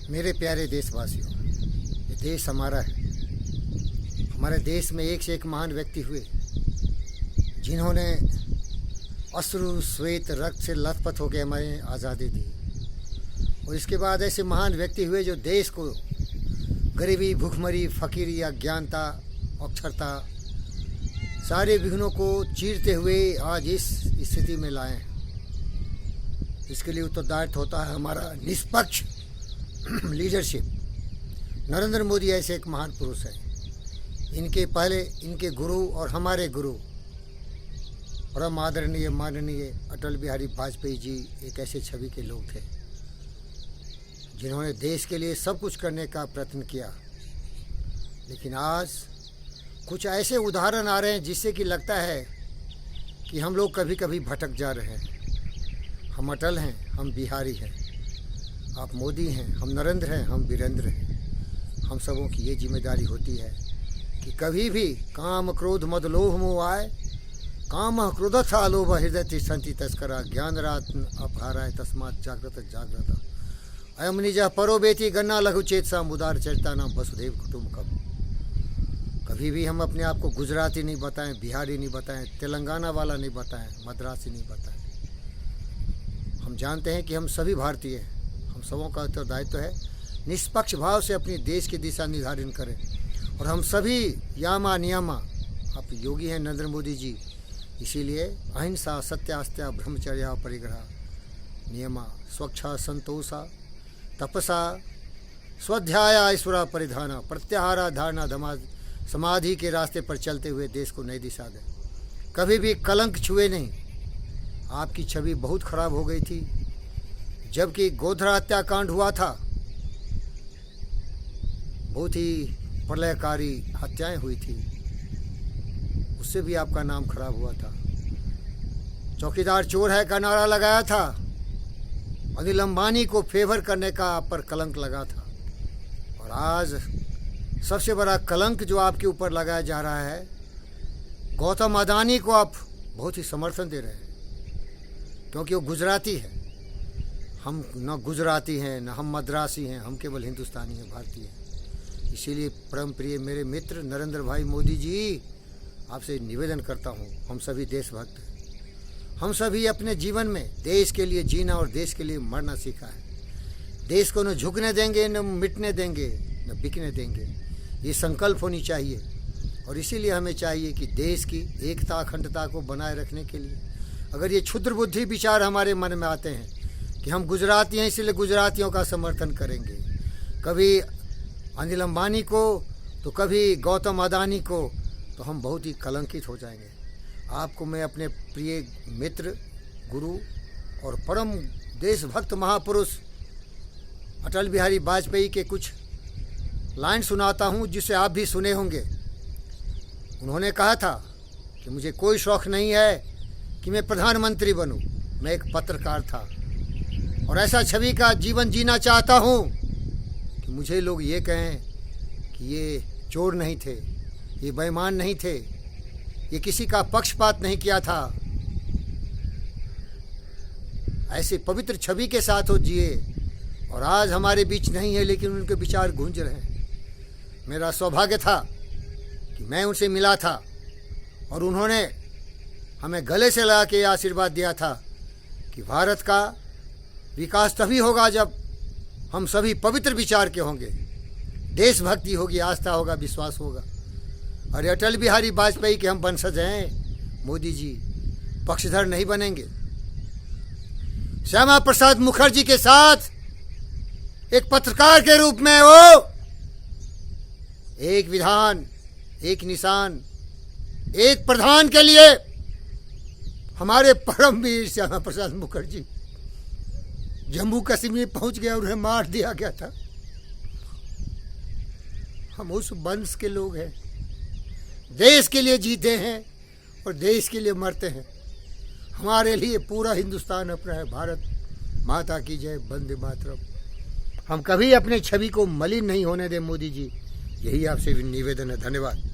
मेरे प्यारे देशवासियों, ये देश हमारा है। हमारे देश में एक से एक महान व्यक्ति हुए जिन्होंने अश्रु श्वेत रक्त से लथपथ होकर हमें आज़ादी दी। और इसके बाद ऐसे महान व्यक्ति हुए जो देश को गरीबी, भूखमरी, फकीरी, अज्ञानता, अक्षरता सारे विघ्नों को चीरते हुए आज इस स्थिति में लाए हैं। इसके लिए उत्तरदायित्व होता है हमारा निष्पक्ष लीडरशिप। नरेंद्र मोदी ऐसे एक महान पुरुष हैं। इनके पहले इनके गुरु और हमारे गुरु परम आदरणीय माननीय अटल बिहारी वाजपेयी जी एक ऐसे छवि के लोग थे जिन्होंने देश के लिए सब कुछ करने का प्रयत्न किया। लेकिन आज कुछ ऐसे उदाहरण आ रहे हैं जिससे कि लगता है कि हम लोग कभी कभी भटक जा रहे हैं। हम अटल हैं, हम बिहारी हैं, आप मोदी हैं, हम नरेंद्र हैं, हम वीरेंद्र हैं। हम सबों की ये जिम्मेदारी होती है कि कभी भी काम क्रोध मद लोभ मोह आए, काम क्रोधथा लोभ हृदय तिष्ठन्ति तस्करा ज्ञानरात्न अपहाराय तस्मात् जाग्रत जाग्रत अयम निज परो बेति गन्ना लघु चेतसा मुदार चरिता नाम वसुधैव कुटुम्बकम। कभी भी हम अपने आप को गुजराती नहीं बताएं, बिहारी नहीं बताएं, तेलंगाना वाला नहीं बताएं, मद्रासी नहीं बताएं। हम जानते हैं कि हम सभी भारतीय हैं। हम सबों का उत्तरदायित्व है निष्पक्ष भाव से अपनी देश की दिशा निर्धारण करें। और हम सभी यामा नियमा, आप योगी हैं नरेंद्र मोदी जी, इसीलिए अहिंसा, सत्यास्त्या, ब्रह्मचर्या, परिग्रह, नियमा, स्वच्छा, संतोषा, तपसा, स्वाध्याय, ईश्वरा, परिधाना, प्रत्याहारा, धारणा, धमा समाधि के रास्ते पर चलते हुए देश को नई दिशा दें। कभी भी कलंक छुए नहीं। आपकी छवि बहुत खराब हो गई थी जबकि गोधरा हत्याकांड हुआ था। बहुत ही प्रलयकारी हत्याएं हुई थी, उससे भी आपका नाम खराब हुआ था। चौकीदार चोर है का नारा लगाया था, अनिल अंबानी को फेवर करने का आप पर कलंक लगा था। और आज सबसे बड़ा कलंक जो आपके ऊपर लगाया जा रहा है, गौतम अदानी को आप बहुत ही समर्थन दे रहे हैं क्योंकि वो गुजराती है। हम न गुजराती हैं, न हम मद्रासी हैं, हम केवल हिंदुस्तानी हैं, भारतीय हैं। इसीलिए परम प्रिय मेरे मित्र नरेंद्र भाई मोदी जी, आपसे निवेदन करता हूँ, हम सभी देशभक्त हैं। हम सभी अपने जीवन में देश के लिए जीना और देश के लिए मरना सीखा है। देश को न झुकने देंगे, न मिटने देंगे, न बिकने देंगे। ये संकल्प होनी चाहिए। और इसीलिए हमें चाहिए कि देश की एकता, अखंडता को बनाए रखने के लिए अगर ये क्षुद्र बुद्धि विचार हमारे मन में आते हैं कि हम गुजराती हैं इसलिए गुजरातियों का समर्थन करेंगे, कभी अनिल अंबानी को तो कभी गौतम अदानी को, तो हम बहुत ही कलंकित हो जाएंगे। आपको मैं अपने प्रिय मित्र, गुरु और परम देशभक्त महापुरुष अटल बिहारी वाजपेयी के कुछ लाइन सुनाता हूँ जिसे आप भी सुने होंगे। उन्होंने कहा था कि मुझे कोई शौक़ नहीं है कि मैं प्रधानमंत्री बनूं, मैं एक पत्रकार था और ऐसा छवि का जीवन जीना चाहता हूं कि मुझे लोग ये कहें कि ये चोर नहीं थे, ये बेईमान नहीं थे, ये किसी का पक्षपात नहीं किया था। ऐसे पवित्र छवि के साथ वो जिए और आज हमारे बीच नहीं है लेकिन उनके विचार गूंज रहे हैं। मेरा सौभाग्य था कि मैं उनसे मिला था और उन्होंने हमें गले से लगा के आशीर्वाद दिया था कि भारत का विकास तभी होगा जब हम सभी पवित्र विचार के होंगे, देशभक्ति होगी, आस्था होगा, विश्वास होगा। अरे अटल बिहारी वाजपेयी के हम वंशज हैं। मोदी जी पक्षधर नहीं बनेंगे। श्यामा प्रसाद मुखर्जी के साथ एक पत्रकार के रूप में वो एक विधान, एक निशान, एक प्रधान के लिए हमारे परम वीर श्यामा प्रसाद मुखर्जी जम्मू कश्मीर पहुंच गया और उन्हें मार दिया गया था। हम उस वंश के लोग हैं, देश के लिए जीते हैं और देश के लिए मरते हैं। हमारे लिए पूरा हिंदुस्तान अपना है। भारत माता की जय, वंदे मातरम। हम कभी अपने छवि को मलिन नहीं होने दें मोदी जी, यही आपसे निवेदन है। धन्यवाद।